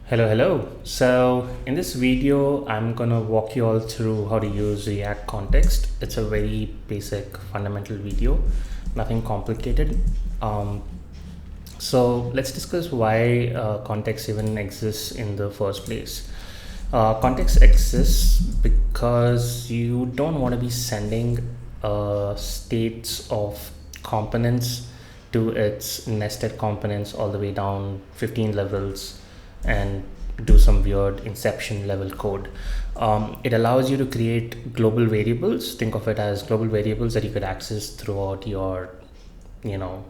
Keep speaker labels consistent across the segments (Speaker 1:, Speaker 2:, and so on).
Speaker 1: Hello. So in this video, I'm gonna walk you all through how to use React Context. It's a very basic fundamental video, nothing complicated. Um, so let's discuss why context even exists in the first place. Context exists because you don't want to be sending states of components to its nested components all the way down 15 levels and do some weird inception level code. It allows you to create global variables. Think of it as global variables that you could access throughout your, you know,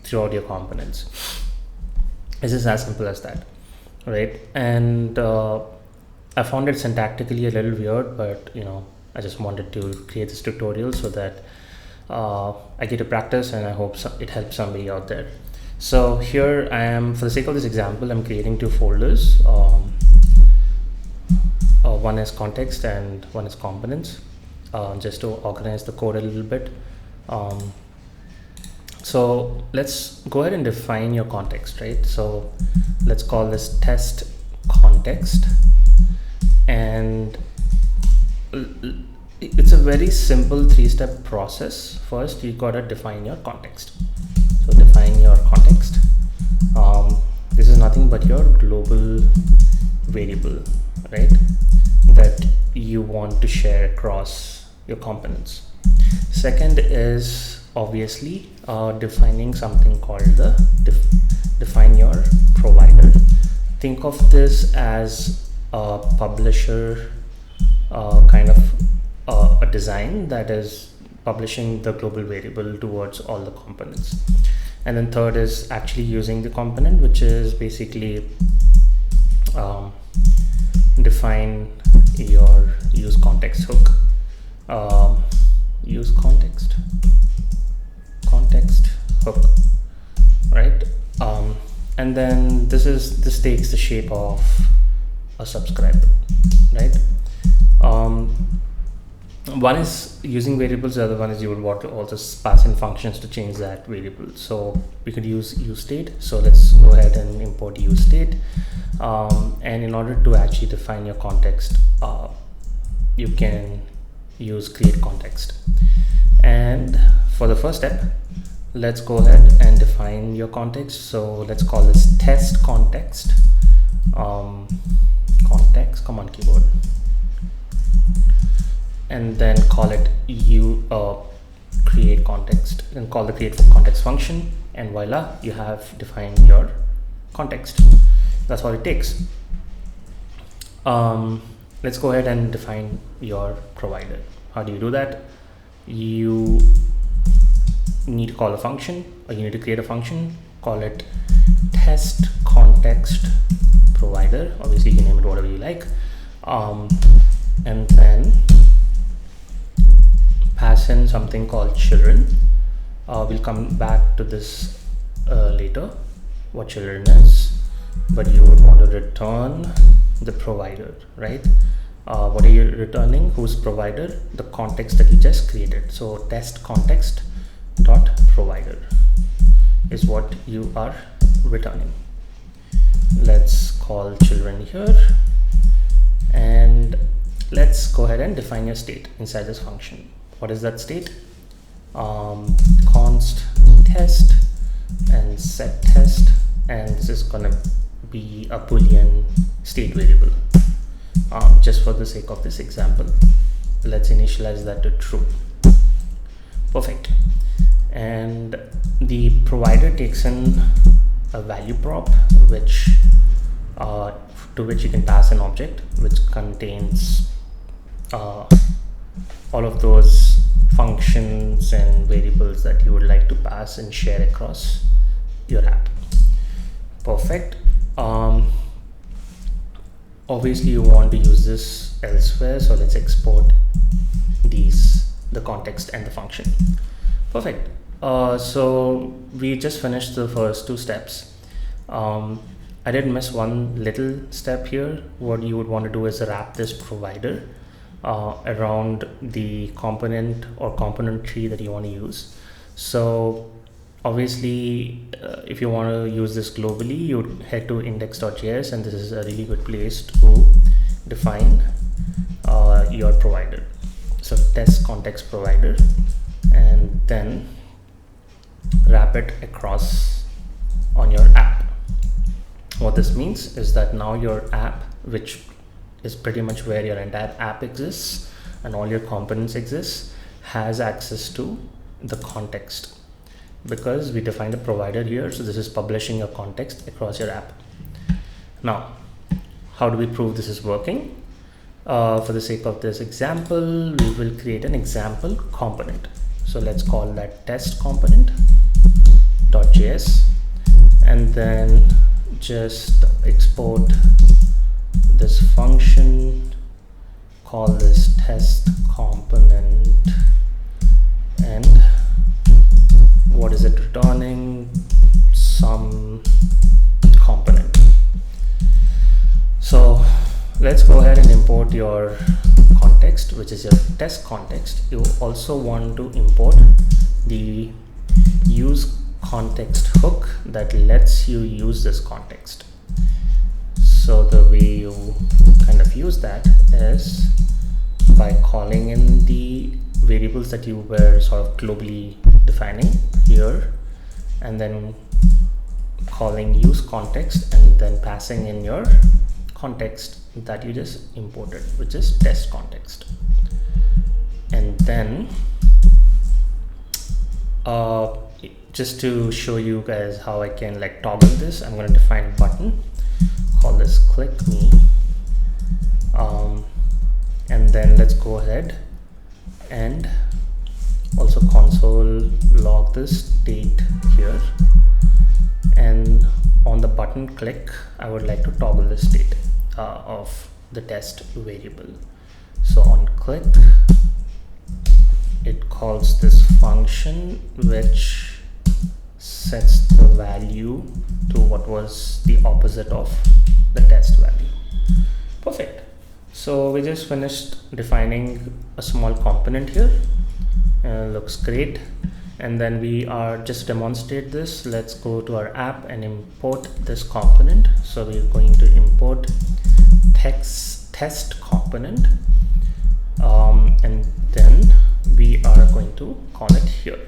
Speaker 1: throughout your components. It's just as simple as that, right? And I found it syntactically a little weird, but I just wanted to create this tutorial so that I get to practice, and I hope it helps somebody out there. So here I am, for the sake of this example, I'm creating two folders. One is context and one is components, just to organize the code a little bit. So let's go ahead and define your context, right? So let's call this test context, and it's a very simple three-step process. First, you gotta define your context. So define your context. This is nothing but your global variable, right, that you want to share across your components. Second is obviously defining something called the define your provider. Think of this as a publisher kind of a design that is publishing the global variable towards all the components. And then third is actually using the component, which is basically define your use context hook. Use context hook, right? And then this takes the shape of a subscribe, right? One is using variables, the other one is you would want to also pass in functions to change that variable. So we could use useState. So let's go ahead and import useState. And in order to actually define your context, you can use create context. And for the first step, let's go ahead and define your context. So let's call this test context. Context, come on keyboard. And then call it create context, and call the create context function, and voila, you have defined your context. That's all it takes. Let's go ahead and define your provider. How do you do that? You need to call a function, or you need to create a function. Call it test context provider. Obviously you can name it whatever you like, and then pass in something called children. We'll come back to this later, what children is, but you would want to return the provider, right? What are you returning? Whose provider? The context that you just created. So test context dot provider is what you are returning. Let's call children here, and let's go ahead and define your state inside this function. What is that state? Const test and set test, and this is gonna be a boolean state variable. Just for the sake of this example, let's initialize that to true. Perfect. And the provider takes in a value prop, which to which you can pass an object which contains all of those functions and variables that you would like to pass and share across your app. Perfect. Obviously you want to use this elsewhere, so let's export the context and the function. Perfect. So we just finished the first two steps. I did miss one little step here. What you would want to do is wrap this provider around the component or component tree that you want to use. So Obviously, if you want to use this globally, you head to index.js, and this is a really good place to define your provider. So test context provider, and then wrap it across on your app. What this means is that now your app, which is pretty much where your entire app exists and all your components exist, has access to the context, because we defined a provider here. So this is publishing a context across your app. Now, how do we prove this is working? For the sake of this example, we will create an example component. So let's call that test component.js, and then just export this function, call this test component, and what is it returning? Some component. So let's go ahead and import your context, which is your test context. You also want to import the use context hook that lets you use this context. So the way you kind of use that is by calling in the variables that you were sort of globally defining here, and then calling use context, and then passing in your context that you just imported, which is test context. And then just to show you guys how I can like toggle this, I'm going to define a button, call this click me, and then let's go ahead and also console log this state here, and on the button click I would like to toggle the state of the test variable. So on click, it calls this function which sets the value to what was the opposite of the test value. Perfect. So we just finished defining a small component here. Looks great. And then we are just demonstrate this. Let's go to our app and import this component. So we're going to import test component, and then we are going to call it here.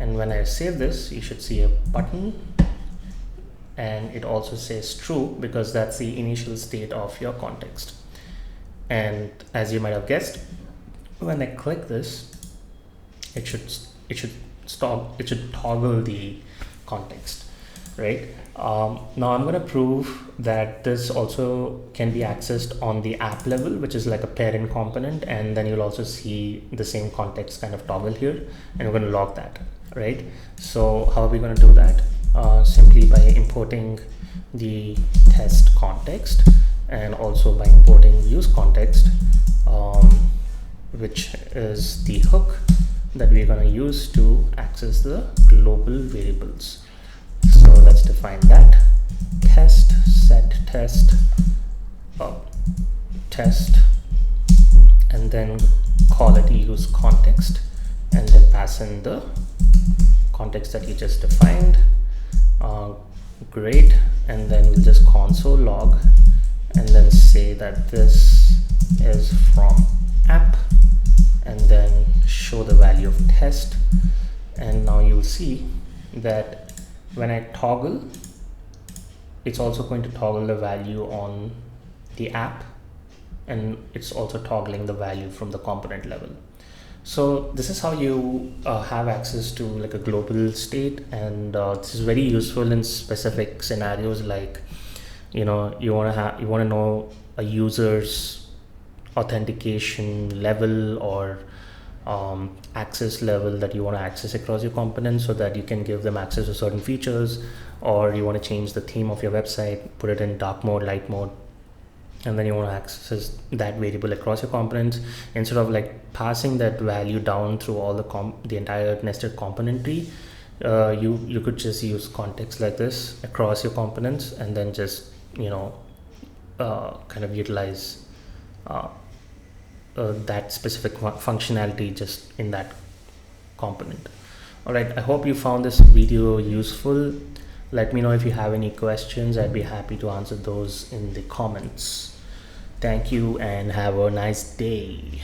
Speaker 1: And when I save this, you should see a button, and it also says true because that's the initial state of your context. And as you might have guessed, when I click this, it should toggle the context, right? Now I'm going to prove that this also can be accessed on the app level, which is like a parent component, and then you'll also see the same context kind of toggle here, and we're going to log that, right? So how are we going to do that? Simply by importing the test context, and also by importing use context, which is the hook that we're going to use to access the global variables. So let's define that. Test set test test, and then call it use context, and then pass in the context that you just defined. Great. And then we'll just console log, and then say that this is from app, and then show the value of test. And now you'll see that when I toggle, it's also going to toggle the value on the app, and it's also toggling the value from the component level. So this is how you have access to like a global state, and this is very useful in specific scenarios, like you want to know a user's authentication level or access level that you want to access across your components, so that you can give them access to certain features, or you want to change the theme of your website, put it in dark mode, light mode, and then you want to access that variable across your components. Instead of like passing that value down through all the entire nested component tree, you could just use context like this across your components, and then just kind of utilize that specific functionality just in that component. All right, I hope you found this video useful. Let me know if you have any questions. I'd be happy to answer those in the comments. Thank you and have a nice day.